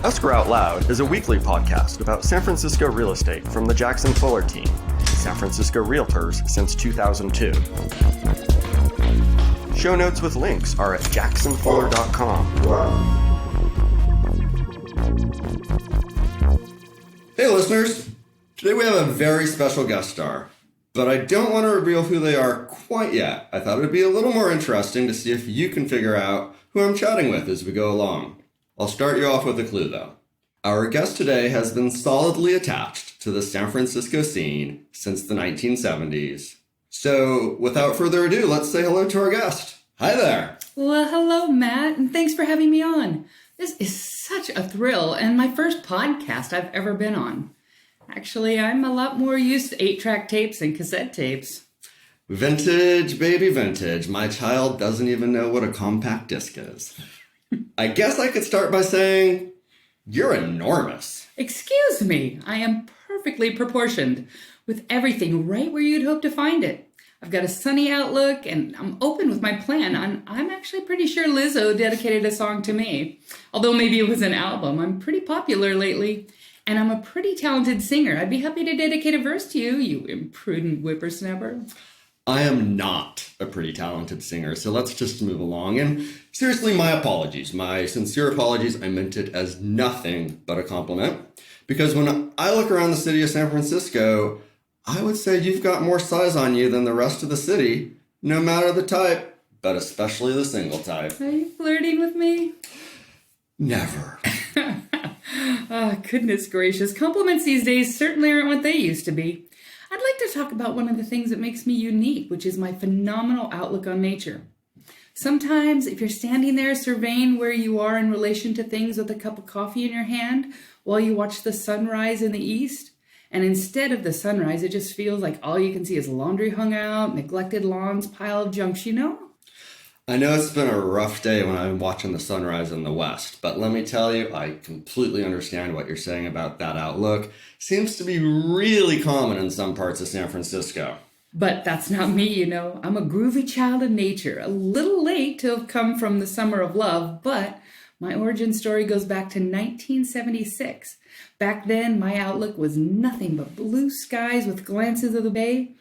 Escrow Out Loud is a weekly podcast about San Francisco real estate from the Jackson Fuller team, San Francisco Realtors since 2002. Show notes with links are at jacksonfuller.com. Hey listeners, today we have a very special guest star, but I don't want to reveal who they are quite yet. I thought it would be a little more interesting to see if you can figure out who I'm chatting with as we go along. I'll start you off with a clue though. Our guest today has been solidly attached to the San Francisco scene since the 1970s. So without further ado, let's say hello to our guest. Hi there. Well, hello, Matt, and thanks for having me on. This is such a thrill and my first podcast I've ever been on. Actually, I'm a lot more used to 8-track tapes and cassette tapes. Vintage, baby, vintage. My child doesn't even know what a compact disc is. I guess I could start by saying, you're enormous. Excuse me, I am perfectly proportioned, with everything right where you'd hope to find it. I've got a sunny outlook, and I'm open with my plan. I'm actually pretty sure Lizzo dedicated a song to me. Although maybe it was an album. I'm pretty popular lately, and I'm a pretty talented singer. I'd be happy to dedicate a verse to you, you imprudent whippersnapper. I am not a pretty talented singer, so let's just move along. And seriously, my apologies. My sincere apologies. I meant it as nothing but a compliment. Because when I look around the city of San Francisco, I would say you've got more size on you than the rest of the city, no matter the type, but especially the single type. Are you flirting with me? Never. Oh, goodness gracious. Compliments these days certainly aren't what they used to be. I'd like to talk about one of the things that makes me unique, which is my phenomenal outlook on nature. Sometimes, if you're standing there surveying where you are in relation to things with a cup of coffee in your hand while you watch the sunrise in the east, and instead of the sunrise, it just feels like all you can see is laundry hung out, neglected lawns, pile of junks, you know? I know it's been a rough day when I'm watching the sunrise in the west, but let me tell you, I completely understand what you're saying about that outlook. Seems to be really common in some parts of San Francisco. But that's not me, you know. I'm a groovy child of nature, a little late to have come from the summer of love, but my origin story goes back to 1976. Back then, my outlook was nothing but blue skies with glances of the bay.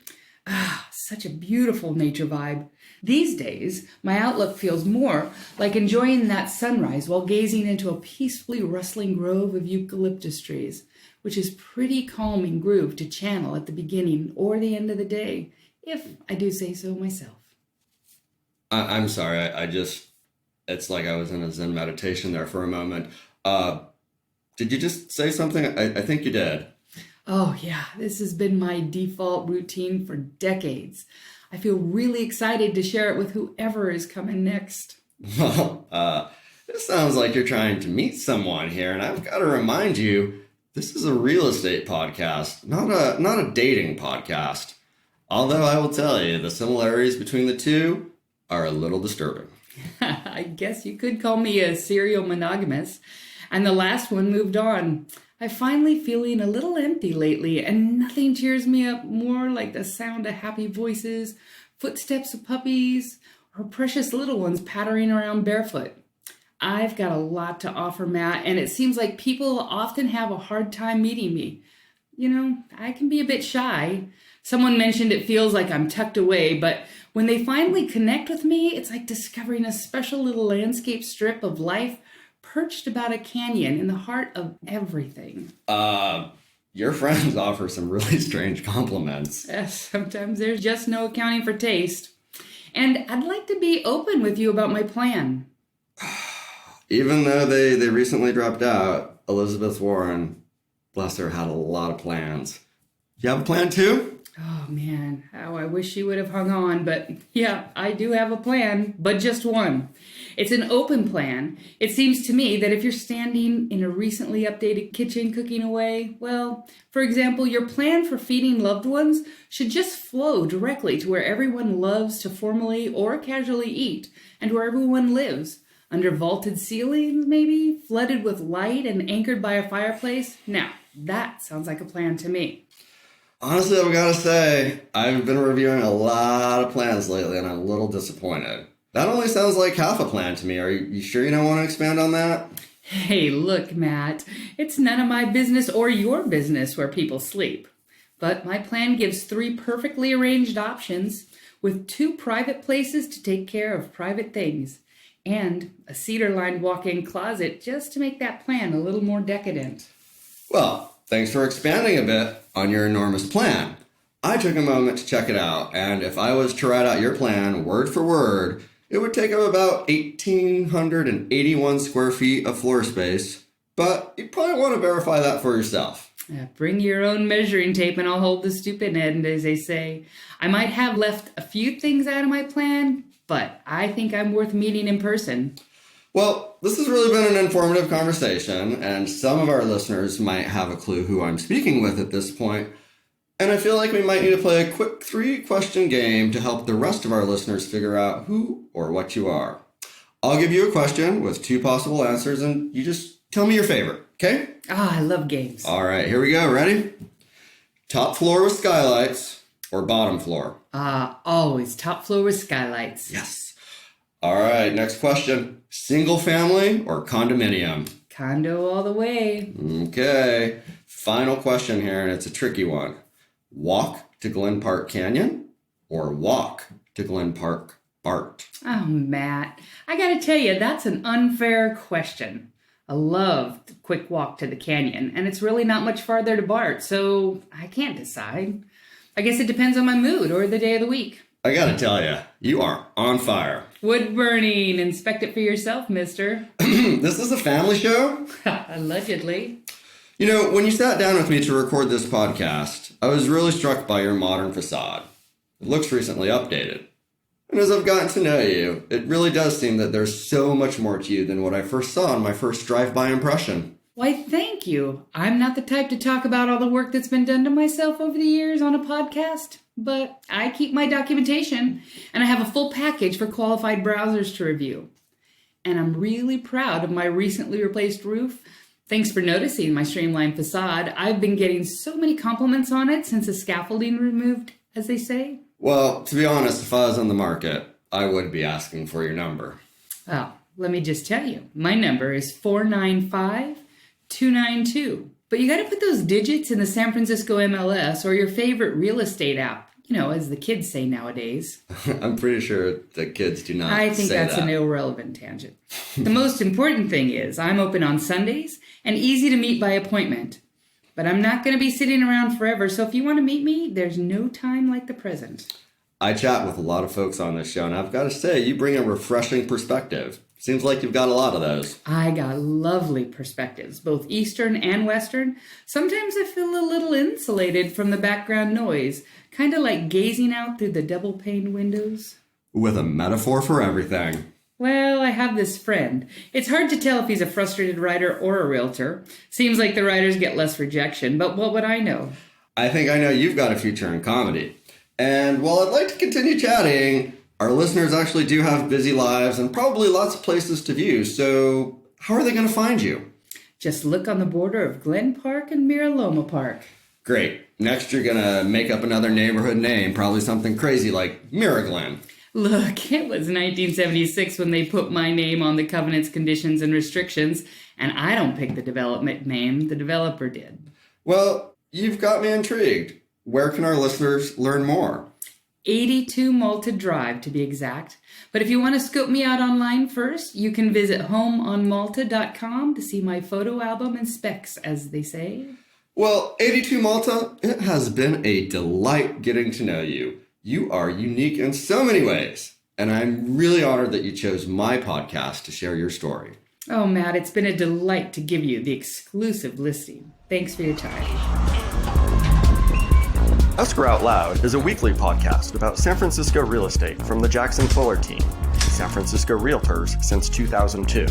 Ah, such a beautiful nature vibe. These days, my outlook feels more like enjoying that sunrise while gazing into a peacefully rustling grove of eucalyptus trees, which is pretty calming groove to channel at the beginning or the end of the day, if I do say so myself. I'm sorry, it's like I was in a Zen meditation there for a moment. Did you just say something? I think you did. Oh yeah, this has been my default routine for decades. I feel really excited to share it with whoever is coming next. Well, this sounds like you're trying to meet someone here, and I've got to remind you, this is a real estate podcast, not a dating podcast. Although I will tell you, the similarities between the two are a little disturbing. I guess you could call me a serial monogamist. And the last one moved on. I'm finally feeling a little empty lately, and nothing cheers me up more like the sound of happy voices, footsteps of puppies, or precious little ones pattering around barefoot. I've got a lot to offer, Matt, and it seems like people often have a hard time meeting me. You know, I can be a bit shy. Someone mentioned it feels like I'm tucked away, but when they finally connect with me, it's like discovering a special little landscape strip of life perched about a canyon in the heart of everything. Your friends offer some really strange compliments. Yes, sometimes there's just no accounting for taste. And I'd like to be open with you about my plan. Even though they recently dropped out, Elizabeth Warren, bless her, had a lot of plans. You have a plan too? Oh man, how I wish she would have hung on, but yeah, I do have a plan, but just one. It's an open plan. It seems to me that if you're standing in a recently updated kitchen cooking away, well, for example, your plan for feeding loved ones should just flow directly to where everyone loves to formally or casually eat, and where everyone lives. Under vaulted ceilings, maybe, flooded with light and anchored by a fireplace. Now, that sounds like a plan to me. Honestly, I've got to say, I've been reviewing a lot of plans lately, and I'm a little disappointed. That only sounds like half a plan to me. Are you sure you don't want to expand on that? Hey, look, Matt, it's none of my business or your business where people sleep. But my plan gives 3 perfectly arranged options with 2 private places to take care of private things and a cedar-lined walk-in closet just to make that plan a little more decadent. Well, thanks for expanding a bit on your enormous plan. I took a moment to check it out, and if I was to write out your plan word for word, it would take up about 1,881 square feet of floor space, but you probably want to verify that for yourself. Bring your own measuring tape and I'll hold the stupid end, as they say. I might have left a few things out of my plan, but I think I'm worth meeting in person. Well, this has really been an informative conversation, and some of our listeners might have a clue who I'm speaking with at this point. And I feel like we might need to play a quick 3-question game to help the rest of our listeners figure out who or what you are. I'll give you a question with 2 possible answers, and you just tell me your favorite, okay? I love games. All right, here we go. Ready? Top floor with skylights or bottom floor? Always top floor with skylights. Yes. All right, next question. Single family or condominium? Condo all the way. Okay. Final question here, and it's a tricky one. Walk to Glen Park Canyon or walk to Glen Park BART? Oh, Matt, I gotta tell you, that's an unfair question. I love the quick walk to the canyon, and it's really not much farther to BART, so I can't decide. I guess it depends on my mood or the day of the week. I gotta tell you, you are on fire. Wood burning. Inspect it for yourself, mister. This is a family show? Allegedly. You know, when you sat down with me to record this podcast, I was really struck by your modern facade. It looks recently updated. And as I've gotten to know you, it really does seem that there's so much more to you than what I first saw in my first drive-by impression. Why, thank you. I'm not the type to talk about all the work that's been done to myself over the years on a podcast, but I keep my documentation, and I have a full package for qualified browsers to review. And I'm really proud of my recently replaced roof. Thanks for noticing my streamlined facade. I've been getting so many compliments on it since the scaffolding removed, as they say. Well, to be honest, if I was on the market, I would be asking for your number. Oh, let me just tell you. My number is 495-292. But you gotta put those digits in the San Francisco MLS or your favorite real estate app. You know, as the kids say nowadays. I'm pretty sure the kids do not I think say that's that. an irrelevant tangent. The most important thing is I'm open on Sundays and easy to meet by appointment. But I'm not going to be sitting around forever, so if you want to meet me, there's no time like the present. I chat with a lot of folks on this show, and I've got to say, you bring a refreshing perspective. Seems like you've got a lot of those. I got lovely perspectives, both Eastern and Western. Sometimes I feel a little insulated from the background noise, kind of like gazing out through the double-paned windows. With a metaphor for everything. Well, I have this friend. It's hard to tell if he's a frustrated writer or a realtor. Seems like the writers get less rejection, but what would I know? I think I know you've got a future in comedy. And while I'd like to continue chatting, our listeners actually do have busy lives and probably lots of places to view, so how are they going to find you? Just look on the border of Glen Park and Miraloma Park. Great. Next you're going to make up another neighborhood name, probably something crazy like Miraglen. Look, it was 1976 when they put my name on the covenants, conditions, and restrictions, and I don't pick the development name, the developer did. Well, you've got me intrigued. Where can our listeners learn more? 82 Malta Drive, to be exact. But if you want to scope me out online first, you can visit homeonmalta.com to see my photo album and specs, as they say. Well, 82 Malta, it has been a delight getting to know you. You are unique in so many ways, and I'm really honored that you chose my podcast to share your story. Oh, Matt, it's been a delight to give you the exclusive listing. Thanks for your time. Escrow Out Loud is a weekly podcast about San Francisco real estate from the Jackson Fuller team, San Francisco Realtors since 2002.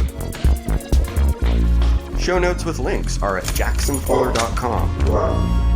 Show notes with links are at jacksonfuller.com.